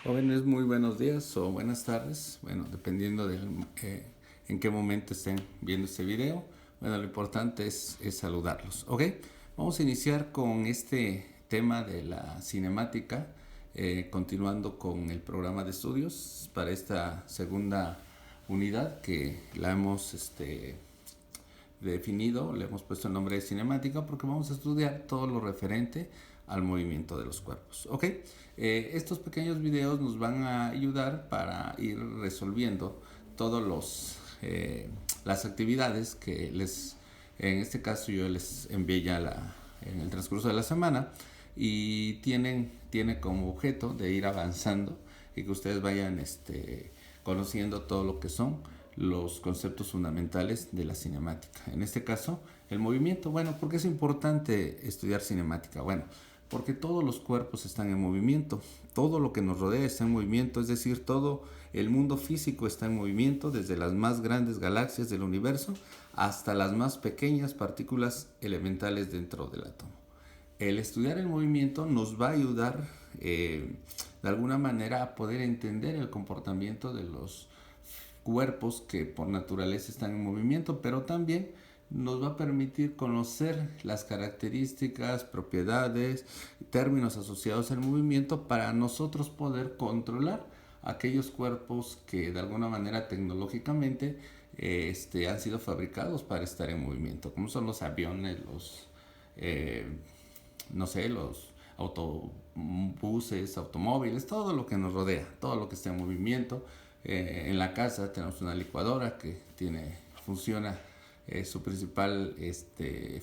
Jóvenes, muy buenos días o buenas tardes, bueno, dependiendo de en qué momento estén viendo este video. Bueno, lo importante es saludarlos, ¿ok? Vamos a iniciar con este tema de la cinemática, continuando con el programa de estudios para esta segunda unidad que la hemos definido, le hemos puesto el nombre de cinemática porque vamos a estudiar todo lo referente al movimiento de los cuerpos. ¿Ok? Estos pequeños videos nos van a ayudar para ir resolviendo todos las actividades que en este caso yo les envié ya en el transcurso de la semana y tiene como objeto de ir avanzando y que ustedes vayan conociendo todo lo que son los conceptos fundamentales de la cinemática. En este caso, el movimiento. Bueno, ¿por qué es importante estudiar cinemática? Bueno, porque todos los cuerpos están en movimiento, todo lo que nos rodea está en movimiento, es decir, todo el mundo físico está en movimiento, desde las más grandes galaxias del universo hasta las más pequeñas partículas elementales dentro del átomo. El estudiar el movimiento nos va a ayudar de alguna manera a poder entender el comportamiento de los cuerpos que por naturaleza están en movimiento, pero también nos va a permitir conocer las características, propiedades, términos asociados al movimiento para nosotros poder controlar aquellos cuerpos que de alguna manera tecnológicamente han sido fabricados para estar en movimiento, como son los aviones, los autobuses, automóviles, todo lo que nos rodea, todo lo que está en movimiento. En la casa tenemos una licuadora que funciona, su principal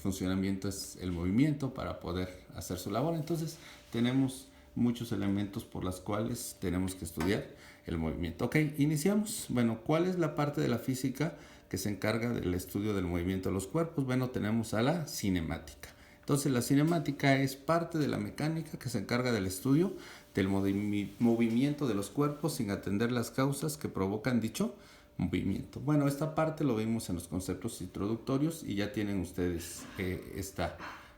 funcionamiento es el movimiento para poder hacer su labor. Entonces tenemos muchos elementos por los cuales tenemos que estudiar el movimiento. Ok, iniciamos. Bueno, ¿cuál es la parte de la física que se encarga del estudio del movimiento de los cuerpos? Bueno, tenemos a la cinemática. Entonces la cinemática es parte de la mecánica que se encarga del estudio del movimiento de los cuerpos sin atender las causas que provocan dicho movimiento. Bueno, esta parte lo vimos en los conceptos introductorios y ya tienen ustedes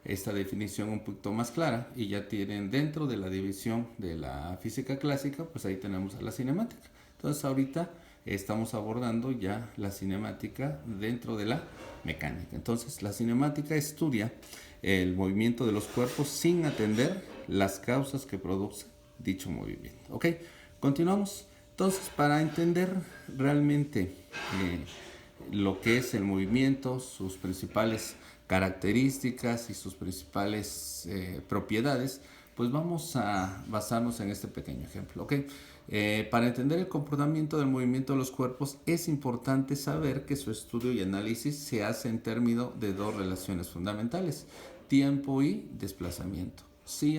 esta definición un poquito más clara y ya tienen dentro de la división de la física clásica, pues ahí tenemos a la cinemática. Entonces ahorita estamos abordando ya la cinemática dentro de la mecánica. Entonces la cinemática estudia el movimiento de los cuerpos sin atender las causas que producen dicho movimiento. Ok, continuamos. Entonces, para entender realmente lo que es el movimiento, sus principales características y sus principales propiedades, pues vamos a basarnos en este pequeño ejemplo. ¿Ok? Para entender el comportamiento del movimiento de los cuerpos es importante saber que su estudio y análisis se hace en términos de dos relaciones fundamentales: tiempo y desplazamiento. Si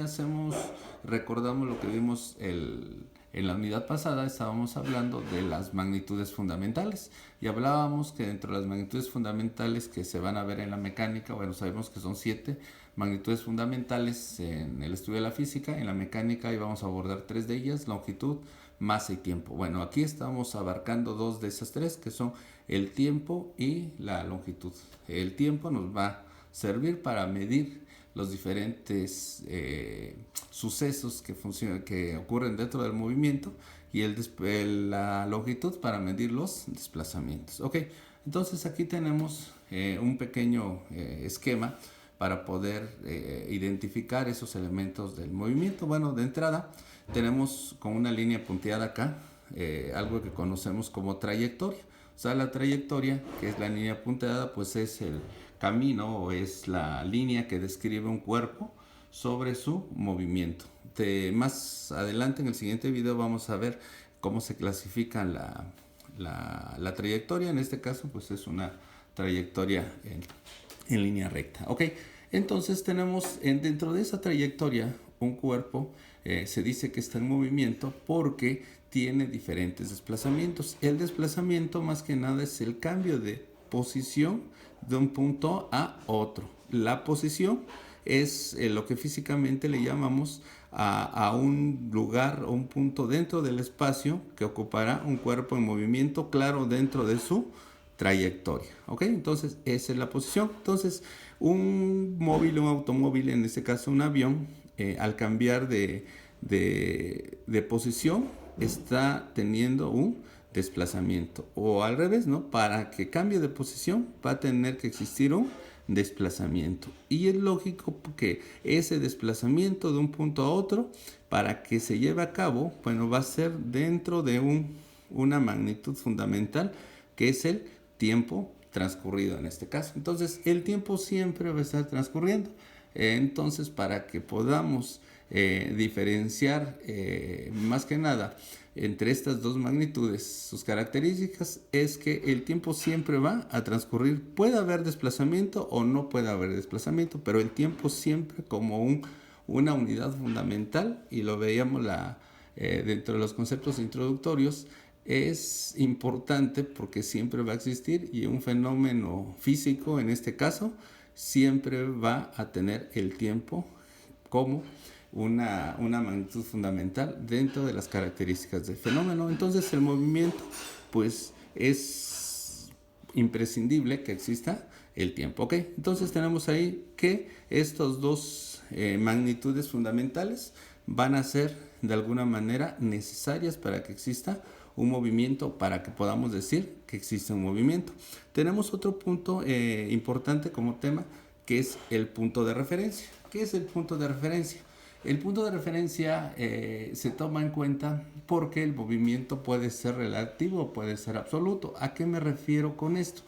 recordamos lo que vimos en la unidad pasada, estábamos hablando de las magnitudes fundamentales y hablábamos que dentro de las magnitudes fundamentales que se van a ver en la mecánica, bueno, sabemos que son 7 magnitudes fundamentales en el estudio de la física. En la mecánica íbamos a abordar 3 de ellas: longitud, masa y tiempo. Bueno, aquí estamos abarcando 2 de esas 3, que son el tiempo y la longitud. El tiempo nos va a servir para medir los diferentes sucesos que ocurren dentro del movimiento, y la longitud para medir los desplazamientos. Ok, entonces aquí tenemos un pequeño esquema para poder identificar esos elementos del movimiento. Bueno, de entrada tenemos con una línea punteada acá algo que conocemos como trayectoria. O sea, la trayectoria, que es la línea punteada, pues es el camino o es la línea que describe un cuerpo sobre su movimiento. Más adelante en el siguiente video vamos a ver cómo se clasifica la trayectoria. En este caso pues es una trayectoria en línea recta. Ok, entonces tenemos dentro de esa trayectoria un cuerpo, se dice que está en movimiento porque tiene diferentes desplazamientos. El desplazamiento más que nada es el cambio de posición de un punto a otro. La posición es lo que físicamente le llamamos a un lugar o un punto dentro del espacio que ocupará un cuerpo en movimiento, claro, dentro de su trayectoria. ¿Ok? Entonces esa es la posición. Entonces un automóvil, en este caso un avión, al cambiar de posición está teniendo un desplazamiento, o al revés, ¿no? Para que cambie de posición va a tener que existir un desplazamiento, y es lógico que ese desplazamiento de un punto a otro, para que se lleve a cabo, bueno, va a ser dentro de una magnitud fundamental, que es el tiempo transcurrido en este caso. Entonces el tiempo siempre va a estar transcurriendo. Entonces, para que podamos diferenciar más que nada entre estas dos magnitudes, sus características es que el tiempo siempre va a transcurrir. Puede haber desplazamiento o no puede haber desplazamiento, pero el tiempo siempre como una unidad fundamental, y lo veíamos dentro de los conceptos introductorios, es importante porque siempre va a existir, y un fenómeno físico en este caso siempre va a tener el tiempo como una magnitud fundamental dentro de las características del fenómeno. Entonces el movimiento, pues es imprescindible que exista el tiempo, ¿ok? Entonces tenemos ahí que estos dos magnitudes fundamentales van a ser de alguna manera necesarias para que exista un movimiento, para que podamos decir que existe un movimiento. Tenemos otro punto importante como tema, que es el punto de referencia. ¿Qué es el punto de referencia? El punto de referencia se toma en cuenta porque el movimiento puede ser relativo o puede ser absoluto. ¿A qué me refiero con esto?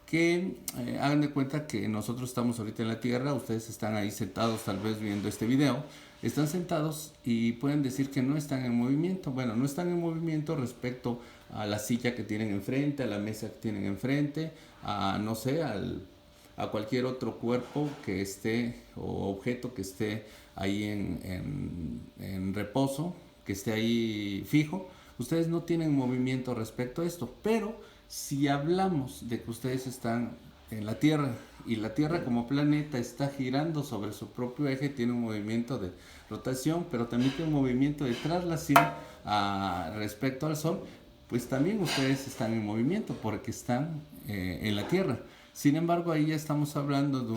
Que hagan de cuenta que nosotros estamos ahorita en la Tierra, ustedes están ahí sentados tal vez viendo este video, están sentados y pueden decir que no están en movimiento. Bueno, no están en movimiento respecto a la silla que tienen enfrente, a la mesa que tienen enfrente, a no sé, a cualquier otro cuerpo que esté o objeto que esté ahí en reposo, que esté ahí fijo. Ustedes no tienen movimiento respecto a esto, pero si hablamos de que ustedes están en la Tierra y la Tierra como planeta está girando sobre su propio eje, tiene un movimiento de rotación, pero también tiene un movimiento de traslación respecto al Sol, pues también ustedes están en movimiento porque están en la Tierra. Sin embargo, ahí ya estamos hablando de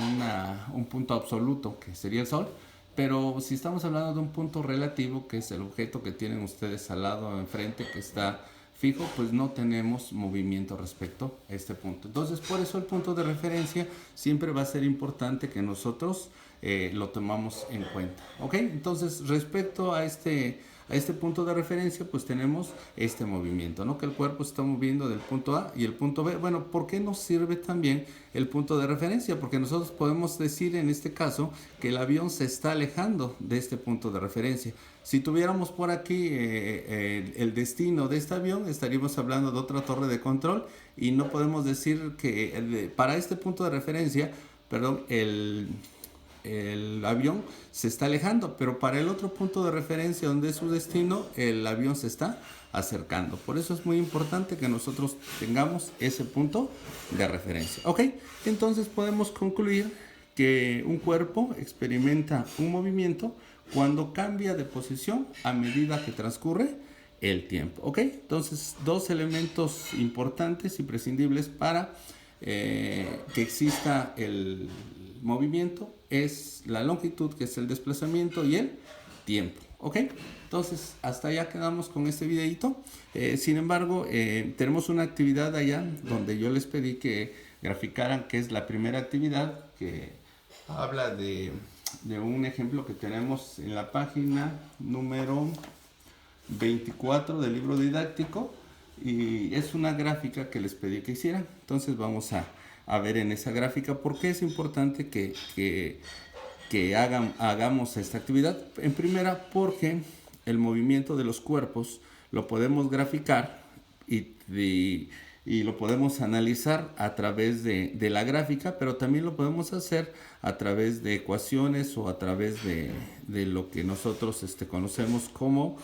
un punto absoluto, que sería el Sol, pero si estamos hablando de un punto relativo, que es el objeto que tienen ustedes al lado enfrente, que está fijo, pues no tenemos movimiento respecto a este punto. Entonces, por eso el punto de referencia siempre va a ser importante que nosotros lo tomamos en cuenta. ¿Ok? Entonces, respecto a este punto de referencia, pues tenemos este movimiento, ¿no? Que el cuerpo se está moviendo del punto A y el punto B. Bueno, ¿por qué nos sirve también el punto de referencia? Porque nosotros podemos decir en este caso que el avión se está alejando de este punto de referencia. Si tuviéramos por aquí el destino de este avión, estaríamos hablando de otra torre de control, y no podemos decir que para este punto de referencia, perdón, el avión se está alejando, pero para el otro punto de referencia donde es su destino, el avión se está acercando. Por eso es muy importante que nosotros tengamos ese punto de referencia. Ok, entonces podemos concluir que un cuerpo experimenta un movimiento cuando cambia de posición a medida que transcurre el tiempo. Ok, entonces dos elementos importantes y prescindibles para que exista el movimiento es la longitud, que es el desplazamiento, y el tiempo. ¿Ok? Entonces, hasta allá quedamos con este videito. Sin embargo, tenemos una actividad allá donde yo les pedí que graficaran, que es la primera actividad, que habla de un ejemplo que tenemos en la página número 24 del libro didáctico, y es una gráfica que les pedí que hicieran. Entonces vamos a ver en esa gráfica por qué es importante que hagamos esta actividad. En primera, porque el movimiento de los cuerpos lo podemos graficar y lo podemos analizar a través de la gráfica, pero también lo podemos hacer a través de ecuaciones o a través de lo que nosotros conocemos como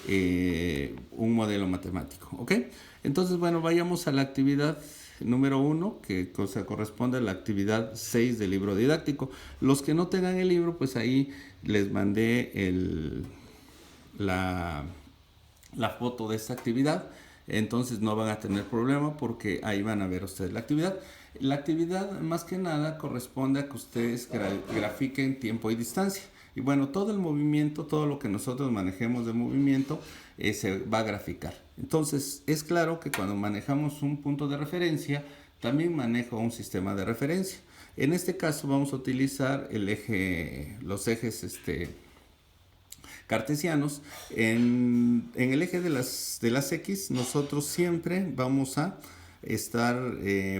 un modelo matemático. ¿Ok? Entonces, bueno, vayamos a la actividad número 1, que corresponde a la actividad 6 del libro didáctico. Los que no tengan el libro, pues ahí les mandé la foto de esta actividad. Entonces no van a tener problema porque ahí van a ver ustedes la actividad. La actividad más que nada corresponde a que ustedes grafiquen tiempo y distancia. Y bueno, todo el movimiento, todo lo que nosotros manejemos de movimiento, se va a graficar. Entonces, es claro que cuando manejamos un punto de referencia, también manejo un sistema de referencia. En este caso vamos a utilizar los ejes cartesianos. En el eje de las X, nosotros siempre vamos a estar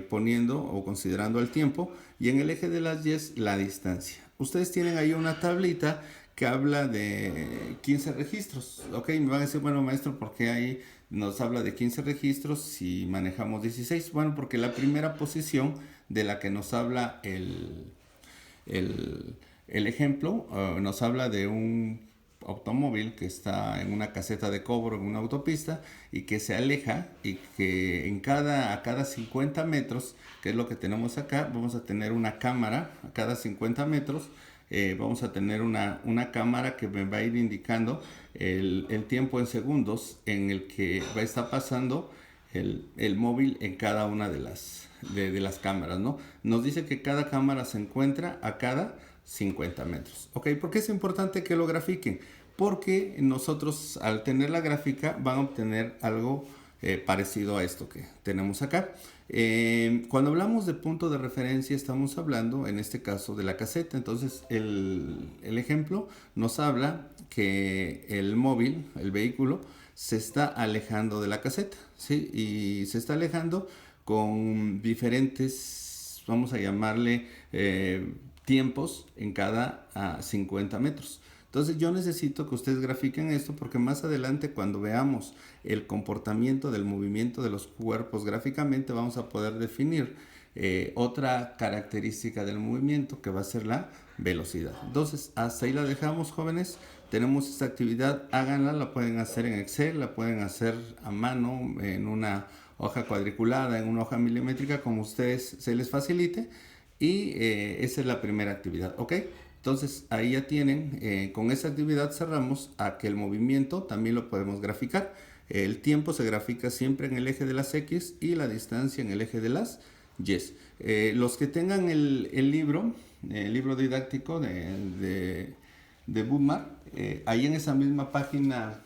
poniendo o considerando el tiempo, y en el eje de las Y la distancia. Ustedes tienen ahí una tablita que habla de 15 registros. Ok, me van a decir, bueno, maestro, ¿por qué ahí nos habla de 15 registros si manejamos 16? Bueno, porque la primera posición de la que nos habla el ejemplo, nos habla de un automóvil que está en una caseta de cobro en una autopista y que se aleja, y que a cada 50 metros, que es lo que tenemos acá, vamos a tener una cámara. A cada 50 metros vamos a tener una cámara que me va a ir indicando el tiempo en segundos en el que va a estar pasando el móvil en cada una de las cámaras, ¿no? Nos dice que cada cámara se encuentra a cada 50 metros. ¿Ok? ¿Por qué es importante que lo grafiquen? Porque nosotros, al tener la gráfica, van a obtener algo parecido a esto que tenemos acá. Cuando hablamos de punto de referencia, estamos hablando, en este caso, de la caseta. Entonces, el ejemplo nos habla que el móvil, el vehículo, se está alejando de la caseta, ¿sí? Y se está alejando con diferentes, vamos a llamarle, tiempos en cada 50 metros. Entonces yo necesito que ustedes grafiquen esto, porque más adelante, cuando veamos el comportamiento del movimiento de los cuerpos gráficamente, vamos a poder definir otra característica del movimiento, que va a ser la velocidad. Entonces, hasta ahí la dejamos, jóvenes. Tenemos esta actividad, háganla, la pueden hacer en Excel, la pueden hacer a mano, en una hoja cuadriculada, en una hoja milimétrica, como ustedes se les facilite. Y esa es la primera actividad, ¿ok? Entonces ahí ya tienen, con esa actividad cerramos a que el movimiento también lo podemos graficar. El tiempo se grafica siempre en el eje de las X y la distancia en el eje de las Y. Los que tengan el libro didáctico de Bookmark, ahí en esa misma página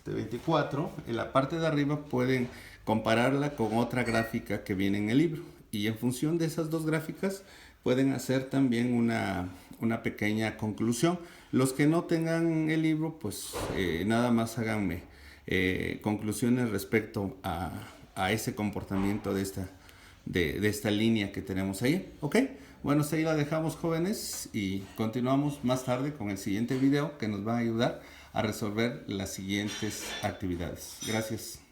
24, en la parte de arriba pueden compararla con otra gráfica que viene en el libro, y en función de esas dos gráficas pueden hacer también una pequeña conclusión. Los que no tengan el libro, pues nada más háganme conclusiones respecto a ese comportamiento de esta línea que tenemos ahí. ¿Ok? Bueno, hasta ahí la dejamos, jóvenes, y continuamos más tarde con el siguiente video, que nos va a ayudar a resolver las siguientes actividades. Gracias.